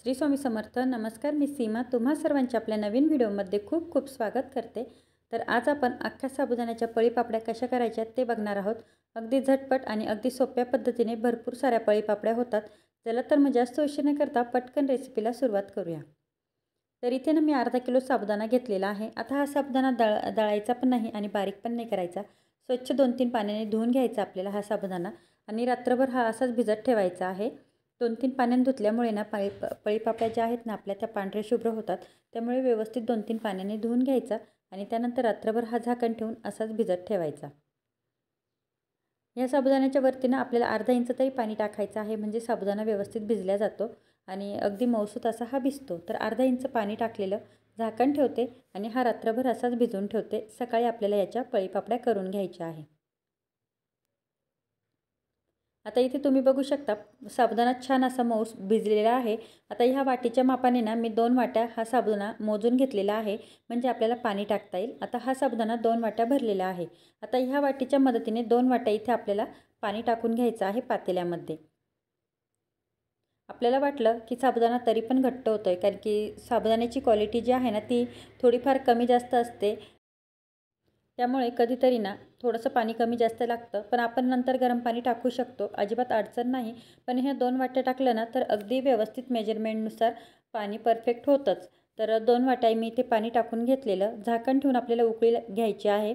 श्री स्वामी समर्थ. नमस्कार, मी सीमा तुम्हा सर्वांच्या आपल्या नवीन व्हिडिओमध्ये खूप खूप स्वागत करते. तर आज आपण अख्ख्या साबुदाण्याच्या पळीपापड्या कशा करायच्या ते बघणार आहोत. अगदी झटपट आणि अगदी सोप्या पद्धतीने भरपूर साऱ्या पळीपापड्या होतात. चला तर मग जास्त उशीर न करता पटकन रेसिपीला सुरुवात करूया. तर इथे ना मी अर्धा किलो साबुदाणा घेतलेला आहे. आता हा साबुदाणा दळायचा पण नाही आणि बारीक पण नाही करायचा. स्वच्छ 2-3 पाण्याने धुवून घ्यायचा आपल्याला हा साबुदाणा आणि रात्रभर हा असाच भिजत ठेवायचा आहे. 2-3 पाण्याने धुतल्यामुळे ना पळीपापड्या ज्या आहेत ना आपल्या त्या पांढऱ्या शुभ्र होतात. त्यामुळे व्यवस्थित 2-3 पाण्याने धुवून घ्यायचा आणि त्यानंतर रात्रभर हा झाकण ठेवून असाच भिजत ठेवायचा. या साबुदाण्याच्या वरतीनं आपल्याला अर्धा इंच तरी पाणी टाकायचं आहे, म्हणजे साबुदाणा व्यवस्थित भिजला जातो आणि अगदी मऊसूत असा हा भिजतो. तर अर्धा इंच पाणी टाकलेलं झाकण ठेवते आणि हा रात्रभर असाच भिजवून ठेवते. सकाळी आपल्याला याच्या पळीपापड्या करून घ्यायच्या आहे. आता इथे तुम्ही बघू शकता साबुदाणा छान असा मऊ भिजलेला आहे. आता ह्या वाटीच्या मापाने ना मी 2 वाट्या हा साबुदाणा मोजून घेतलेला आहे, म्हणजे आपल्याला पाणी टाकता येईल. आता हा साबुदाणा 2 वाट्या भरलेला आहे. आता ह्या वाटीच्या मदतीने 2 वाट्या इथे आपल्याला पाणी टाकून घ्यायचं आहे पातेल्यामध्ये. आपल्याला वाटलं की साबुदाणा तरी पण घट्ट होतोय, कारण की साबुदाण्याची क्वालिटी जी आहे ना ती थोडीफार कमी जास्त असते. त्यामुळे कधीतरी ना थोडंसं पाणी कमी जास्त लागतं, पण आपण नंतर गरम पाणी टाकू शकतो, अजिबात अडचण नाही. पण ह्या 2 वाट्या टाकलं ना तर अगदी व्यवस्थित मेजरमेंटनुसार पाणी परफेक्ट होतंच. तर 2 वाट्या मी इथे पाणी टाकून घेतलेलं झाकण ठेवून आपल्याला उकळी घ्यायची आहे.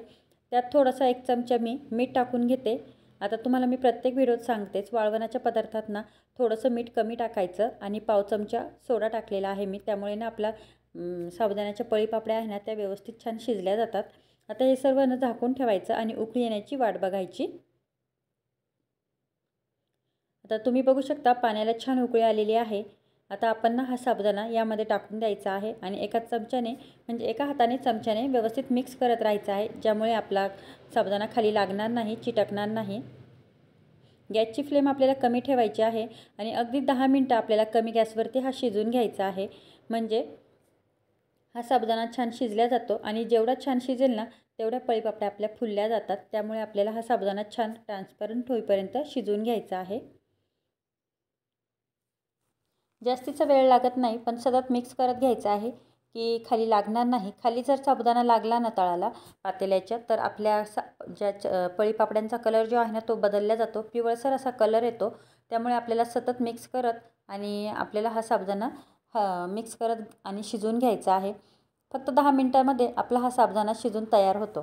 त्यात थोडासा 1 चमचा मी मीठ टाकून घेते. आता तुम्हाला मी प्रत्येक व्हिडिओत सांगतेच, वाळवणाच्या पदार्थात ना थोडंसं मीठ कमी टाकायचं आणि पाव चमचा सोडा टाकलेला आहे मी. त्यामुळे ना आपला साबुदाण्याच्या पळीपापड्या आहे ना त्या व्यवस्थित छान शिजल्या जातात. आता हे सर्व न झाकून ठेवायचं आणि उकळी येण्याची वाट बघायची. आता तुम्ही बघू शकता पाण्याला छान उकळी आलेली आहे. आता आपण ना हा साबुदाणा यामध्ये टाकून द्यायचा आहे आणि एका चमच्याने म्हणजे एका हाताने चमच्याने व्यवस्थित मिक्स करत राहायचं आहे, ज्यामुळे आपला साबुदाणा खाली लागणार नाही, चिटकणार नाही. गॅसची फ्लेम आपल्याला कमी ठेवायची आहे आणि अगदी 10 मिनटं आपल्याला कमी गॅसवरती हा शिजवून घ्यायचा आहे, म्हणजे हा साबुदाणा छान शिजला जातो आणि जेवढा छान शिजेल ना तेवढ्या पळीपापड्या आपल्या फुलल्या जातात. त्यामुळे आपल्याला हा साबुदाणा छान ट्रान्सपरंट होईपर्यंत शिजवून घ्यायचा आहे. जास्तीचा वेळ लागत नाही, पण सतत मिक्स करत घ्यायचं आहे की खाली लागणार नाही. खाली जर साबुदाणा लागला ना तळाला पातेल्याच्या, तर आपल्या ज्या पळीपापड्यांचा कलर जो आहे ना तो बदलला जातो, पिवळसर असा कलर येतो. त्यामुळे आपल्याला सतत मिक्स करत आणि आपल्याला हा साबुदाणा मिक्स करत आणि शिजवून घ्यायचा आहे. फक्त 10 मिनटामध्ये आपला हा साबुदाणा शिजून तयार होतो.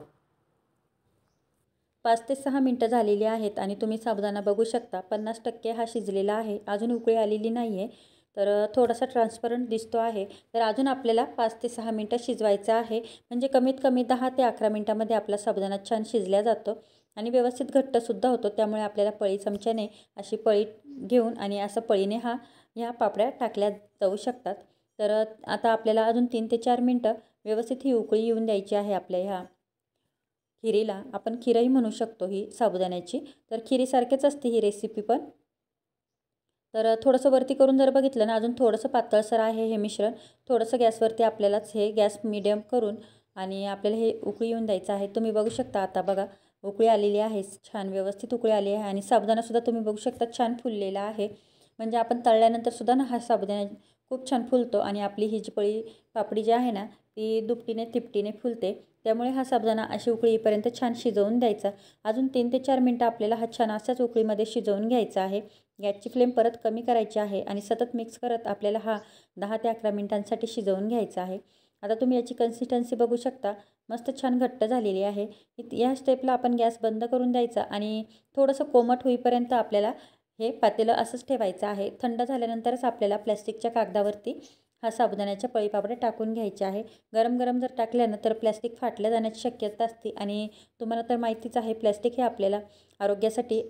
5 ते 6 मिनटं झालेली आहेत आणि तुम्ही साबुदाणा बघू शकता 50% हा शिजलेला आहे. अजून उकळी आलेली नाही आहे, तर थोडासा ट्रान्सपरंट दिसतो आहे. तर अजून आपल्याला 5 ते 6 मिनटं शिजवायचं आहे, म्हणजे कमीत कमी 10 ते 11 मिनटामध्ये आपला साबुदाणा छान शिजला जातो आणि व्यवस्थित घट्टसुद्धा होतो. त्यामुळे आपल्याला पळी चमच्याने अशी पळी घेऊन आणि असं पळीने ह्या पापड्या टाकल्या जाऊ शकतात. तर आता आपल्याला अजून 3 ते 4 मिनटं व्यवस्थित ही उकळी येऊन द्यायची आहे आपल्या ह्या खिरीला. आपण खीरही म्हणू शकतो ही साबुदाण्याची. तर खिरीसारखेच असते ही रेसिपी पण. तर थोडंसं वरती करून जर बघितलं ना अजून थोडंसं पातळसर आहे हे मिश्रण. थोडंसं गॅसवरती आपल्यालाच हे गॅस मीडियम करून आणि आपल्याला हे उकळी येऊन द्यायचं आहे. तुम्ही बघू शकता आता बघा उकळी आलेली आहे, छान व्यवस्थित उकळी आली आहे आणि साबुदाणासुद्धा तुम्ही बघू शकता छान फुललेला आहे. म्हणजे आपण तळल्यानंतरसुद्धा ना हा साबुदाणा खूप छान फुलतो आणि आपली ही जी पळी पापडी जी आहे ना ती दुपटीने तिपटीने फुलते. त्यामुळे हा साबुदाणा अशी उकळी येईपर्यंत छान शिजवून द्यायचा. अजून 3 ते 4 मिनटं आपल्याला हा छान अशाच उकळीमध्ये शिजवून घ्यायचा आहे. गॅसची फ्लेम परत कमी करायची आहे आणि सतत मिक्स करत आपल्याला हा 10 ते 11 मिनटांसाठी शिजवून घ्यायचा आहे. आता तुम्ही याची कन्सिस्टन्सी बघू शकता, मस्त छान घट्ट झालेली आहे. या स्टेपला आपण गॅस बंद करून द्यायचा आणि थोडंसं कोमट होईपर्यंत आपल्याला हे पातेलं असंच ठेवायचं आहे. थंड झाल्यानंतरच आपल्याला प्लॅस्टिकच्या कागदावरती हा साबुदाण्याच्या पळीपापड्या टाकून घ्यायच्या आहे. गरम गरम जर टाकल्यानं तर प्लॅस्टिक फाटल्या जाण्याची शक्यता असते आणि तुम्हाला तर माहितीच आहे प्लॅस्टिक हे आपल्याला आरोग्यासाठी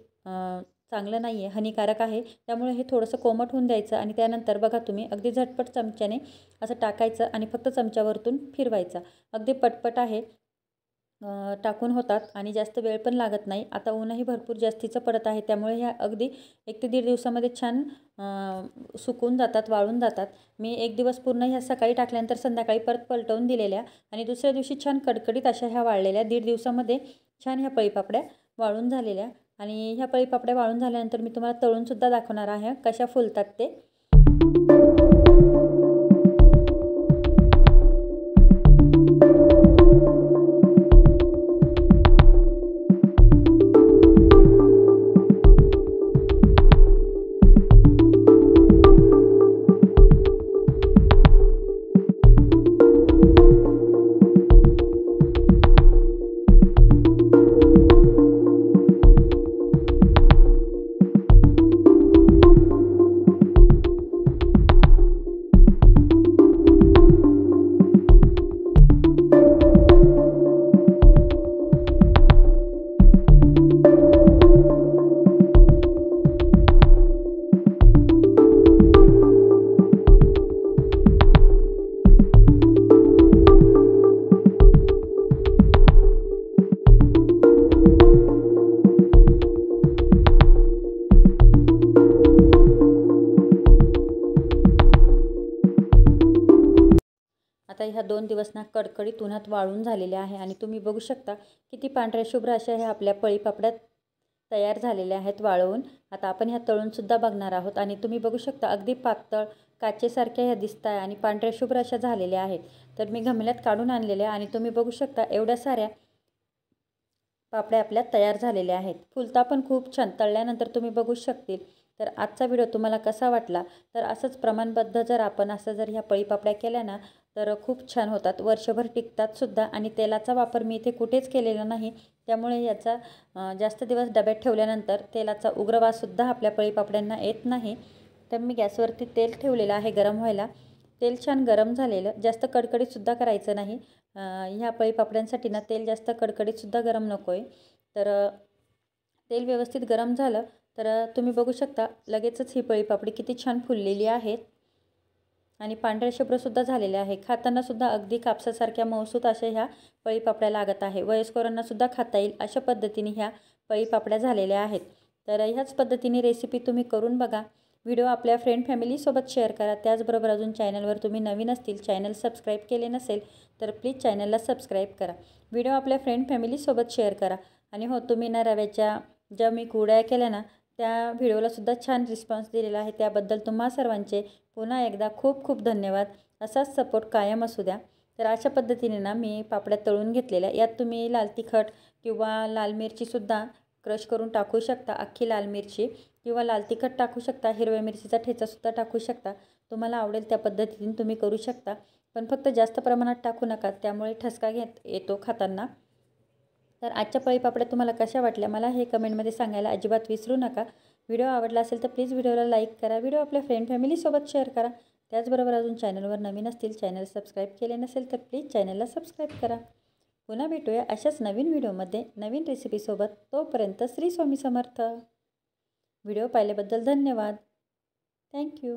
चांगलं नाही आहे, हानिकारक आहे. त्यामुळे हे थोडंसं कोमट होऊन द्यायचं आणि त्यानंतर बघा तुम्ही अगदी झटपट चमच्याने असं टाकायचं आणि फक्त चमच्यावरतून फिरवायचं. अगदी पटपट आहे, टाकून होतात आणि जास्त वेळ पण लागत नाही. आता ऊनही भरपूर जास्तीचं पडत आहे, त्यामुळे ह्या अगदी 1 ते 1.5 दिवसामध्ये छान सुकून जातात, वाळून जातात. मी 1 दिवस पूर्ण ह्या सकाळी टाकल्यानंतर संध्याकाळी परत पलटवून दिलेल्या आणि दुसऱ्या दिवशी छान कडकडीत अशा ह्या वाळलेल्या. 1.5 दिवसामध्ये छान ह्या पळीपापड्या वाळून झालेल्या आणि ह्या पळीपापड्या वाळून झाल्यानंतर मी तुम्हाला तळूनसुद्धा दाखवणार आहे कशा फुलतात ते. आता ह्या 2 दिवस ना कडकडीत उन्हात वाळून झालेले आहे आणि तुम्ही बघू शकता किती पांढऱ्या शुभ्र अशा ह्या आपल्या पळीपापड्या तयार झालेल्या आहेत वाळवून. आता आपण ह्या तळूनसुद्धा बघणार आहोत आणि तुम्ही बघू शकता अगदी पातळ काचेसारख्या ह्या दिसत आहे आणि पांढऱ्या शुभ्र अशा झालेल्या आहेत. तर मी घमिल्यात काढून आणलेल्या आणि तुम्ही बघू शकता एवढ्या साऱ्या पापड्या आपल्या तयार झालेल्या आहेत. फुलता पण खूप छान. तळल्यानंतर तुम्ही बघू शकतील. तर आजचा व्हिडिओ तुम्हाला कसा वाटला तर असंच प्रमाणबद्ध जर आपण जर ह्या पळीपापड्या केल्या ना तर खूप छान होतात, वर्षभर टिकतात सुद्धा आणि तेलाचा वापर मी इथे कुठेच केलेला नाही. त्यामुळे याचा जास्त दिवस डब्यात ठेवल्यानंतर तेलाचा उग्र वाससुद्धा आपल्या पळीपापड्यांना येत नाही. तर मी गॅसवरती तेल ठेवलेलं आहे गरम व्हायला. तेल छान गरम झालेलं, जास्त कडकडीतसुद्धा करायचं नाही. ह्या पळीपापड्यांसाठी ना तेल जास्त कडकडीतसुद्धा गरम नको आहे. तर तेल व्यवस्थित गरम झालं तर तुम्ही बघू शकता लगेचच ही पळीपापडी किती छान फुललेली आहेत आणि पांढऱ्या शुभ्रसुद्धा झालेल्या आहे. खातानासुद्धा अगदी कापसासारख्या मऊसूत अशा ह्या पळीपापड्या लागत आहे. वयस्करांनासुद्धा खाता येईल अशा पद्धतीने ह्या पळीपापड्या झालेल्या आहेत. तर ह्याच पद्धतीने रेसिपी तुम्ही करून बघा. व्हिडिओ आपल्या फ्रेंड फॅमिलीसोबत शेअर करा. त्याचबरोबर अजून चॅनलवर तुम्ही नवीन असतील, चॅनल सबस्क्राईब केले नसेल तर प्लीज चॅनलला सबस्क्राईब करा. व्हिडिओ आपल्या फ्रेंड फॅमिलीसोबत शेअर करा. आणि हो, तुम्ही ना रव्याच्या ज्या मी कुरड्या केल्या ना त्या व्हिडिओलासुद्धा छान रिस्पॉन्स दिलेला आहे. त्याबद्दल तुम्हा सर्वांचे पुन्हा एकदा खूप खूप धन्यवाद. असाच सपोर्ट कायम असू द्या. तर अशा पद्धतीने ना मी पापड्या तळून घेतलेल्या. यात तुम्ही लाल तिखट किंवा लाल मिरचीसुद्धा क्रश करून टाकू शकता, अख्खी लाल मिरची किंवा लाल तिखट टाकू शकता, हिरव्या मिरचीचा ठेचासुद्धा टाकू शकता. तुम्हाला आवडेल त्या पद्धतीने तुम्ही करू शकता. पण फक्त जास्त प्रमाणात टाकू नका, त्यामुळे ठसका येतो खाताना. तर आजच्या पळीपापड्या तुम्हाला कशा वाटल्या मला हे कमेंटमध्ये सांगायला अजिबात विसरू नका. व्हिडिओ आवडला असेल तर प्लीज व्हिडिओला लाईक करा. व्हिडिओ आपल्या फ्रेंड फॅमिलीसोबत शेअर करा. त्याचबरोबर अजून चॅनलवर नवीन असतील, चॅनल सबस्क्राईब केले नसेल तर प्लीज चॅनलला सबस्क्राईब करा. पुन्हा भेटूया अशाच नवीन व्हिडिओमध्ये नवीन रेसिपीसोबत. तोपर्यंत श्री स्वामी समर्थ. व्हिडिओ पाहिल्याबद्दल धन्यवाद. थँक्यू.